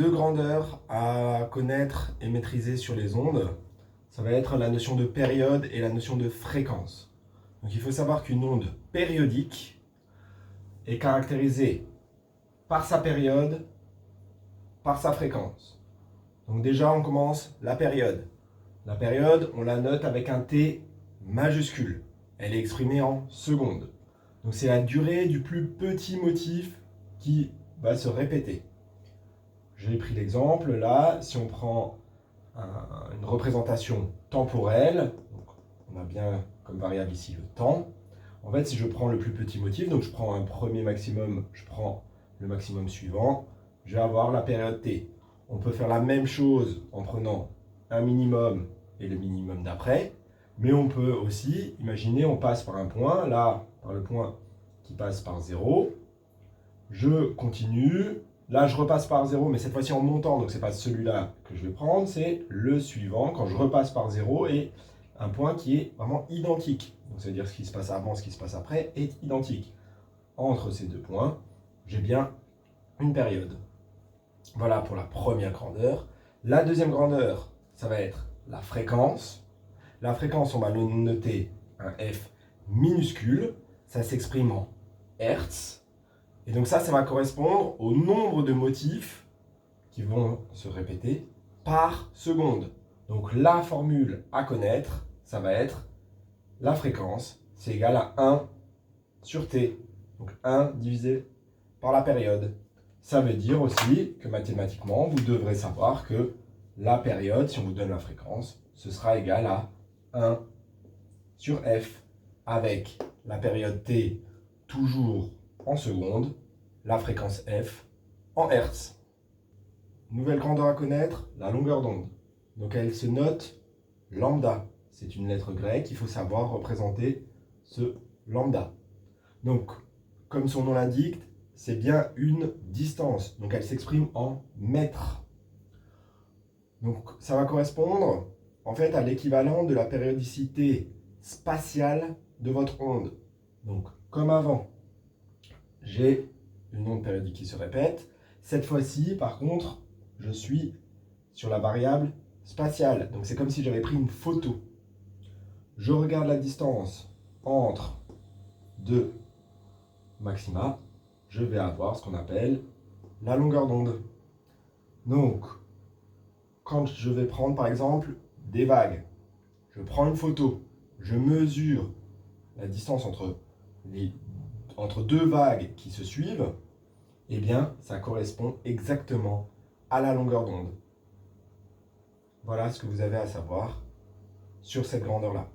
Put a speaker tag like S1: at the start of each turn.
S1: deux grandeurs à connaître et maîtriser sur les ondes. Ça va être la notion de période et la notion de fréquence. Donc il faut savoir qu'une onde périodique est caractérisée par sa période, par sa fréquence. Donc déjà on commence la période. La période, on la note avec un T majuscule. Elle est exprimée en secondes. Donc c'est la durée du plus petit motif qui va se répéter. J'ai pris l'exemple là, si on prend une représentation temporelle, donc on a bien comme variable ici le temps. En fait, si je prends le plus petit motif, donc je prends un premier maximum, je prends le maximum suivant, je vais avoir la période T. On peut faire la même chose en prenant un minimum et le minimum d'après, mais on peut aussi, imaginer, on passe par un point, là, par le point qui passe par 0, je continue, là je repasse par 0, mais cette fois-ci en montant, donc ce n'est pas celui-là que je vais prendre, c'est le suivant, quand je repasse par 0, et un point qui est vraiment identique. Donc ça veut dire ce qui se passe avant, ce qui se passe après est identique. Entre ces deux points, j'ai bien une période. Voilà pour la première grandeur. La deuxième grandeur, ça va être la fréquence. La fréquence, on va noter un F minuscule. Ça s'exprime en Hertz. Et donc ça va correspondre au nombre de motifs qui vont se répéter par seconde. Donc la formule à connaître, ça va être la fréquence, c'est égal à 1 sur T. Donc 1 divisé par la période. Ça veut dire aussi que mathématiquement, vous devrez savoir que la période, si on vous donne la fréquence, ce sera égal à 1 sur F, avec la période T toujours en secondes, la fréquence F en Hertz. Nouvelle grandeur à connaître, la longueur d'onde. Donc elle se note lambda. C'est une lettre grecque, il faut savoir représenter ce lambda. Donc, comme son nom l'indique, c'est bien une distance. Donc elle s'exprime en mètres. Donc ça va correspondre en fait à l'équivalent de la périodicité spatiale de votre onde. Donc comme avant, j'ai une onde périodique qui se répète. Cette fois-ci, par contre, je suis sur la variable spatiale. Donc c'est comme si j'avais pris une photo. Je regarde la distance entre deux maxima. Je vais avoir ce qu'on appelle la longueur d'onde. Donc, quand je vais prendre par exemple des vagues, je prends une photo, je mesure la distance entre deux vagues qui se suivent, eh bien, ça correspond exactement à la longueur d'onde. Voilà ce que vous avez à savoir sur cette grandeur-là.